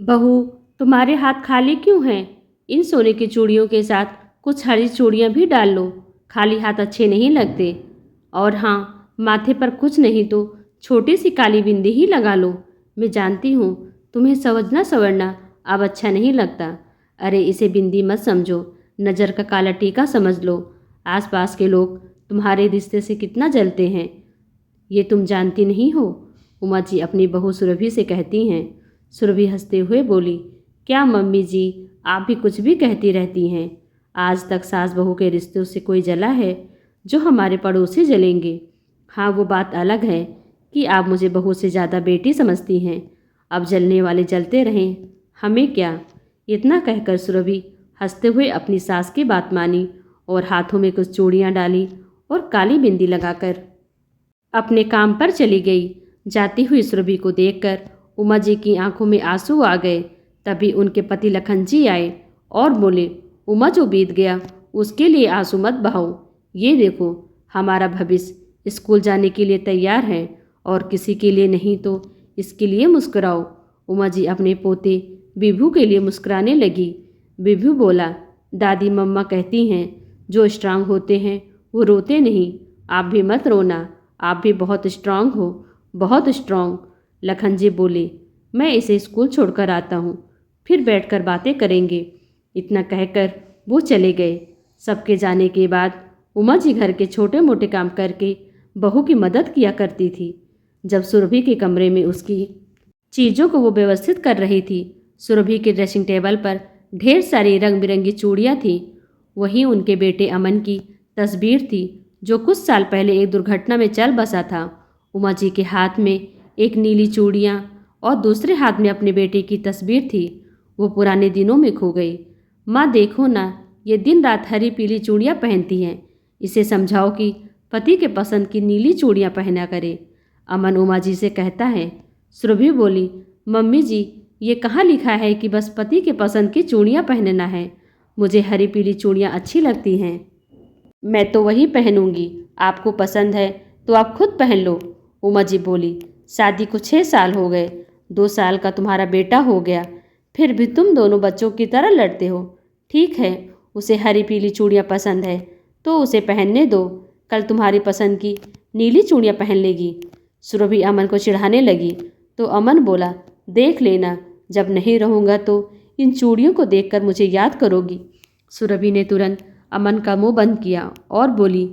बहू, तुम्हारे हाथ खाली क्यों हैं? इन सोने की चूड़ियों के साथ कुछ हरी चूड़ियाँ भी डाल लो। खाली हाथ अच्छे नहीं लगते। और हाँ, माथे पर कुछ नहीं तो छोटी सी काली बिंदी ही लगा लो। मैं जानती हूँ तुम्हें सवरना सवरना अब अच्छा नहीं लगता। अरे इसे बिंदी मत समझो, नज़र का काला टीका समझ लो। आसपास के लोग तुम्हारे रिश्ते से कितना जलते हैं, ये तुम जानती नहीं हो। उमा जी अपनी बहू सुरभि से कहती हैं। सुरभि हंसते हुए बोली, क्या मम्मी जी, आप भी कुछ भी कहती रहती हैं। आज तक सास बहू के रिश्तों से कोई जला है जो हमारे पड़ोसी जलेंगे? हाँ, वो बात अलग है कि आप मुझे बहू से ज़्यादा बेटी समझती हैं। अब जलने वाले जलते रहें, हमें क्या। इतना कहकर सुरभि हंसते हुए अपनी सास की बात मानी और हाथों में कुछ चूड़ियाँ डाली और काली बिंदी लगाकर अपने काम पर चली गई। जाती हुई सुरभि को देखकर उमा जी की आंखों में आंसू आ गए। तभी उनके पति लखन जी आए और बोले, उमा जो बीत गया उसके लिए आंसू मत बहाओ। ये देखो, हमारा भविष्य स्कूल जाने के लिए तैयार है और किसी के लिए नहीं तो इसके लिए मुस्कुराओ। उमा जी अपने पोते विभू के लिए मुस्कुराने लगी। विभू बोला, दादी मम्मा कहती हैं जो स्ट्रांग होते हैं वो रोते नहीं। आप भी मत रोना, आप भी बहुत स्ट्रांग हो, बहुत स्ट्रांग। लखन जी बोले, मैं इसे स्कूल छोड़कर आता हूँ, फिर बैठकर बातें करेंगे। इतना कहकर वो चले गए। सबके जाने के बाद उमा जी घर के छोटे मोटे काम करके बहू की मदद किया करती थी। जब सुरभि के कमरे में उसकी चीज़ों को वो व्यवस्थित कर रही थी, सुरभि के ड्रेसिंग टेबल पर ढेर सारी रंग बिरंगी चूड़ियाँ थीं। वहीं उनके बेटे अमन की तस्वीर थी जो कुछ साल पहले एक दुर्घटना में चल बसा था। उमा जी के हाथ में एक नीली चूड़ियाँ और दूसरे हाथ में अपने बेटे की तस्वीर थी। वो पुराने दिनों में खो गई। माँ देखो ना, ये दिन रात हरी पीली चूड़ियाँ पहनती हैं। इसे समझाओ कि पति के पसंद की नीली चूड़ियाँ पहना करे। अमन उमा जी से कहता है। सुरभि बोली, मम्मी जी, ये कहाँ लिखा है कि बस पति के पसंद की चूड़ियाँ पहनना है? मुझे हरी पीली चूड़ियाँ अच्छी लगती हैं, मैं तो वही पहनूंगी। आपको पसंद है तो आप खुद पहन लो। उमा जी बोली, शादी को 6 साल हो गए, 2 साल का तुम्हारा बेटा हो गया, फिर भी तुम दोनों बच्चों की तरह लड़ते हो। ठीक है, उसे हरी पीली चूड़ियाँ पसंद है तो उसे पहनने दो। कल तुम्हारी पसंद की नीली चूड़ियाँ पहन लेगी। सुरभि अमन को चिढ़ाने लगी तो अमन बोला, देख लेना, जब नहीं रहूँगा तो इन चूड़ियों को देखकर मुझे याद करोगी। सुरभि ने तुरंत अमन का मुंह बंद किया और बोली,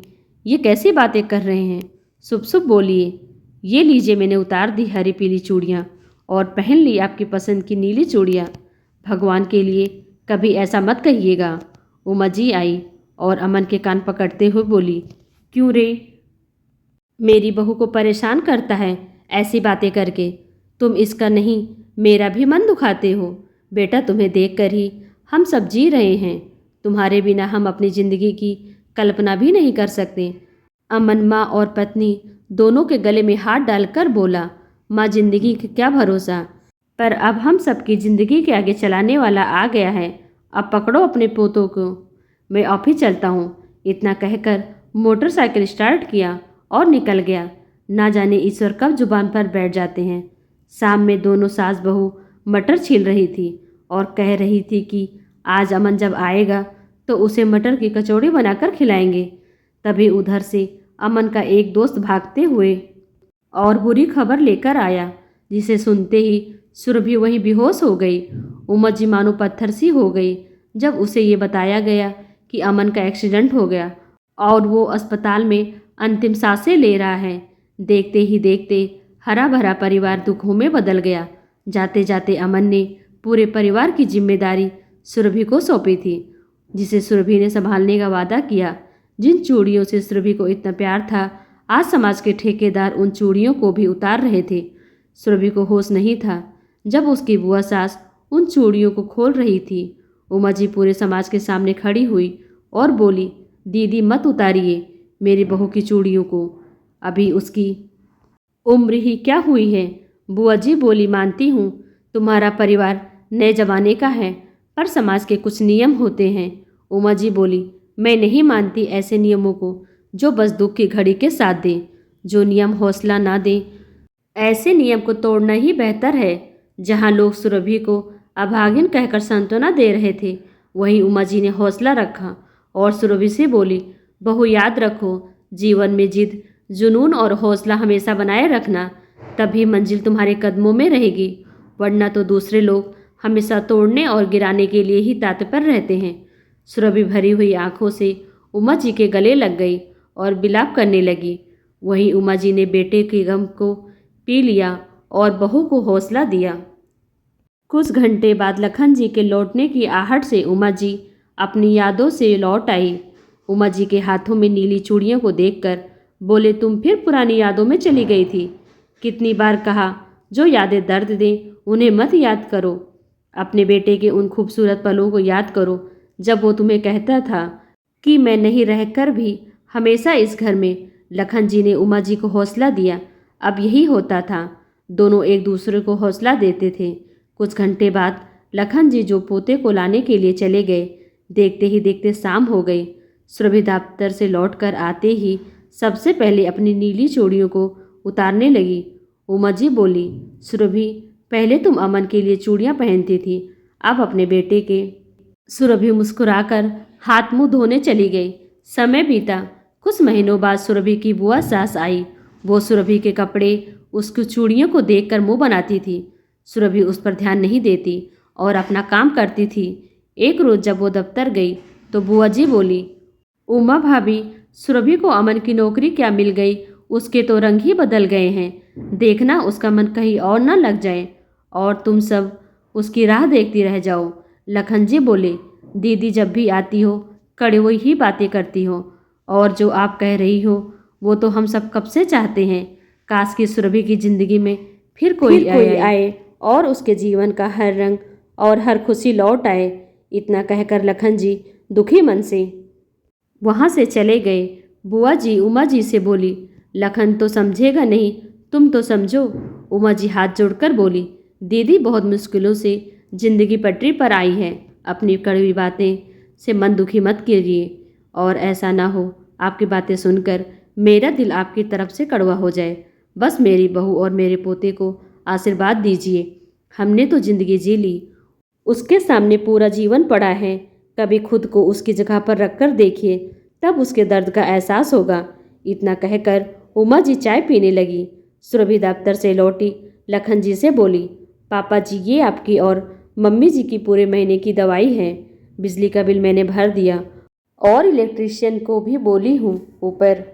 ये कैसी बातें कर रहे हैं? शुभ शुभ बोलिए। ये लीजिए, मैंने उतार दी हरी पीली चूड़ियाँ और पहन ली आपकी पसंद की नीली चूड़ियाँ। भगवान के लिए कभी ऐसा मत कहिएगा। उमा जी आई और अमन के कान पकड़ते हुए बोली, क्यों रे, मेरी बहू को परेशान करता है ऐसी बातें करके? तुम इसका नहीं मेरा भी मन दुखाते हो। बेटा, तुम्हें देखकर ही हम सब जी रहे हैं। तुम्हारे बिना हम अपनी ज़िंदगी की कल्पना भी नहीं कर सकते। अमन माँ और पत्नी दोनों के गले में हाथ डालकर बोला, माँ, जिंदगी का क्या भरोसा, पर अब हम सबकी ज़िंदगी के आगे चलाने वाला आ गया है। अब पकड़ो अपने पोतों को, मैं ऑफिस चलता हूँ। इतना कहकर मोटरसाइकिल स्टार्ट किया और निकल गया। ना जाने ईश्वर कब जुबान पर बैठ जाते हैं। शाम में दोनों सास बहू मटर छील रही थी और कह रही थी कि आज अमन जब आएगा तो उसे मटर की कचौड़ी बनाकर खिलाएंगे। तभी उधर से अमन का एक दोस्त भागते हुए और बुरी खबर लेकर आया, जिसे सुनते ही सुरभि वहीं बेहोश हो गई। उमा जी मानो पत्थर सी हो गई जब उसे ये बताया गया कि अमन का एक्सीडेंट हो गया और वो अस्पताल में अंतिम सांसें ले रहा है। देखते ही देखते हरा भरा परिवार दुखों में बदल गया। जाते जाते अमन ने पूरे परिवार की जिम्मेदारी सुरभि को सौंपी थी, जिसे सुरभि ने संभालने का वादा किया। जिन चूड़ियों से सुरभि को इतना प्यार था, आज समाज के ठेकेदार उन चूड़ियों को भी उतार रहे थे। सुरभि को होश नहीं था जब उसकी बुआ सास उन चूड़ियों को खोल रही थी। उमा जी पूरे समाज के सामने खड़ी हुई और बोली, दीदी मत उतारिए मेरी बहू की चूड़ियों को, अभी उसकी उम्र ही क्या हुई है। बुआ जी बोली, मानती हूँ तुम्हारा परिवार नए जमाने का है, पर समाज के कुछ नियम होते हैं। उमा जी बोली, मैं नहीं मानती ऐसे नियमों को जो बस दुख की घड़ी के साथ दें। जो नियम हौसला ना दें, ऐसे नियम को तोड़ना ही बेहतर है। जहाँ लोग सुरभि को अभागिन कहकर सांत्वना दे रहे थे। वहीं उमा जी ने हौसला रखा और सुरभि से बोली, बहू याद रखो, जीवन में जिद, जुनून और हौसला हमेशा बनाए रखना, तभी मंजिल तुम्हारे कदमों में रहेगी, वरना तो दूसरे लोग हमेशा तोड़ने और गिराने के लिए ही तत्पर रहते हैं। सुरभि भरी हुई आंखों से उमा जी के गले लग गई और विलाप करने लगी। वहीं उमा जी ने बेटे के गम को पी लिया और बहू को हौसला दिया। कुछ घंटे बाद लखन जी के लौटने की आहट से उमा जी अपनी यादों से लौट आई। उमा जी के हाथों में नीली चूड़ियों को देखकर बोले, तुम फिर पुरानी यादों में चली गई थी। कितनी बार कहा, जो यादें दर्द दें उन्हें मत याद करो। अपने बेटे के उन खूबसूरत पलों को याद करो जब वो तुम्हें कहता था कि मैं नहीं रहकर भी हमेशा इस घर में। लखन जी ने उमा जी को हौसला दिया। अब यही होता था, दोनों एक दूसरे को हौसला देते थे। कुछ घंटे बाद लखन जी जो पोते को लाने के लिए चले गए, देखते ही देखते शाम हो गई। सुरभि दफ्तर से लौटकर आते ही सबसे पहले अपनी नीली चूड़ियों को उतारने लगी। उमा जी बोली, सुरभि, पहले तुम अमन के लिए चूड़ियाँ पहनती थी, अब अपने बेटे के। सुरभि मुस्कुराकर हाथ मुंह धोने चली गई। समय बीता। कुछ महीनों बाद सुरभि की बुआ सास आई। वो सुरभि के कपड़े, उसकी चूड़ियों को देखकर मुंह बनाती थी। सुरभि उस पर ध्यान नहीं देती और अपना काम करती थी। एक रोज़ जब वो दफ्तर गई तो बुआ जी बोली, उमा भाभी, सुरभि को अमन की नौकरी क्या मिल गई, उसके तो रंग ही बदल गए हैं। देखना उसका मन कहीं और न लग जाए और तुम सब उसकी राह देखती रह जाओ। लखन जी बोले, दीदी जब भी आती हो कड़वी ही बातें करती हो, और जो आप कह रही हो वो तो हम सब कब से चाहते हैं। काश की सुरभि की ज़िंदगी में फिर कोई आए और उसके जीवन का हर रंग और हर खुशी लौट आए। इतना कहकर लखन जी दुखी मन से वहाँ से चले गए। बुआ जी उमा जी से बोली, लखन तो समझेगा नहीं, तुम तो समझो। उमा जी हाथ जोड़कर बोली, दीदी बहुत मुश्किलों से जिंदगी पटरी पर आई है, अपनी कड़वी बातें से मन दुखी मत कीजिए, और ऐसा ना हो आपकी बातें सुनकर मेरा दिल आपकी तरफ से कड़वा हो जाए। बस मेरी बहू और मेरे पोते को आशीर्वाद दीजिए। हमने तो जिंदगी जी ली, उसके सामने पूरा जीवन पड़ा है। कभी खुद को उसकी जगह पर रखकर देखिए, तब उसके दर्द का एहसास होगा। इतना कहकर उमा जी चाय पीने लगी। सुरभि दफ्तर से लौटी लखन जी से बोली, पापा जी, ये आपकी और मम्मी जी की पूरे महीने की दवाई है। बिजली का बिल मैंने भर दिया और इलेक्ट्रीशियन को भी बोली हूँ ऊपर।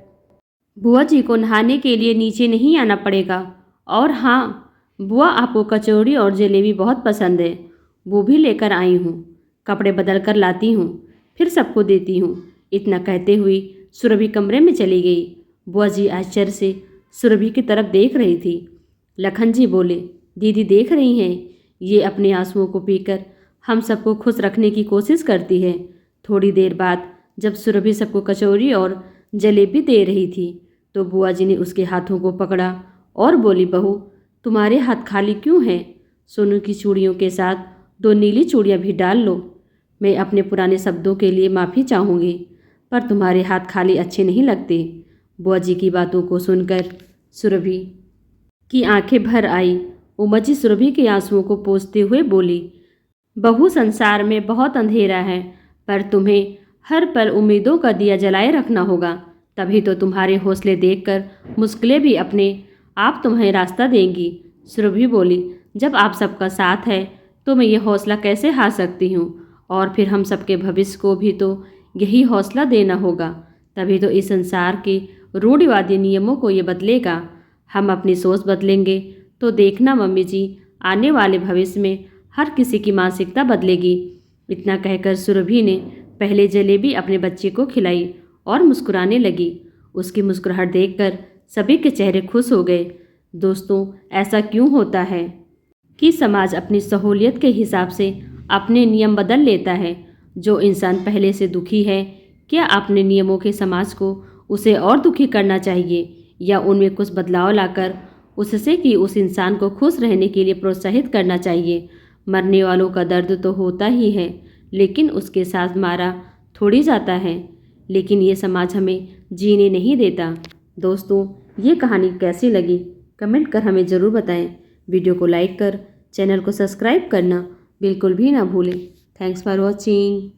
बुआ जी को नहाने के लिए नीचे नहीं आना पड़ेगा। और हाँ बुआ, आपको कचौड़ी और जलेबी बहुत पसंद है, वो भी लेकर आई हूँ। कपड़े बदल कर लाती हूँ, फिर सबको देती हूँ। इतना कहते हुए सुरभि कमरे में चली गई। बुआ जी आश्चर्य से सुरभि की तरफ देख रही थी। लखन जी बोले, दीदी देख रही हैं, ये अपने आंसुओं को पीकर हम सबको खुश रखने की कोशिश करती है। थोड़ी देर बाद जब सुरभि सबको कचौरी और जलेबी दे रही थी तो बुआ जी ने उसके हाथों को पकड़ा और बोली, बहू, तुम्हारे हाथ खाली क्यों हैं? सोनू की चूड़ियों के साथ 2 नीली चूड़ियाँ भी डाल लो। मैं अपने पुराने शब्दों के लिए माफ़ी चाहूँगी, पर तुम्हारे हाथ खाली अच्छे नहीं लगते। बुआ जी की बातों को सुनकर सुरभि की आंखें भर आई। उमा जी सुरभि के आंसुओं को पोंछते हुए बोली, बहू, संसार में बहुत अंधेरा है, पर तुम्हें हर पल उम्मीदों का दिया जलाए रखना होगा, तभी तो तुम्हारे हौसले देखकर मुश्किलें भी अपने आप तुम्हें रास्ता देंगी। सुरभि बोली, जब आप सबका साथ है तो मैं ये हौसला कैसे हार सकती हूँ, और फिर हम सबके भविष्य को भी तो यही हौसला देना होगा, तभी तो इस संसार के रूढ़िवादी नियमों को ये बदलेगा। हम अपनी सोच बदलेंगे तो देखना मम्मी जी, आने वाले भविष्य में हर किसी की मानसिकता बदलेगी। इतना कहकर सुरभि ने पहले जलेबी अपने बच्चे को खिलाई और मुस्कुराने लगी। उसकी मुस्कुराहट देखकर सभी के चेहरे खुश हो गए। दोस्तों, ऐसा क्यों होता है कि समाज अपनी सहूलियत के हिसाब से अपने नियम बदल लेता है? जो इंसान पहले से दुखी है, क्या अपने नियमों के समाज को उसे और दुखी करना चाहिए, या उनमें कुछ बदलाव लाकर उससे कि उस इंसान को खुश रहने के लिए प्रोत्साहित करना चाहिए? मरने वालों का दर्द तो होता ही है, लेकिन उसके साथ मारा थोड़ी जाता है। लेकिन ये समाज हमें जीने नहीं देता। दोस्तों, ये कहानी कैसी लगी कमेंट कर हमें ज़रूर बताएं। वीडियो को लाइक कर चैनल को सब्सक्राइब करना बिल्कुल भी ना भूलें। Thanks for watching.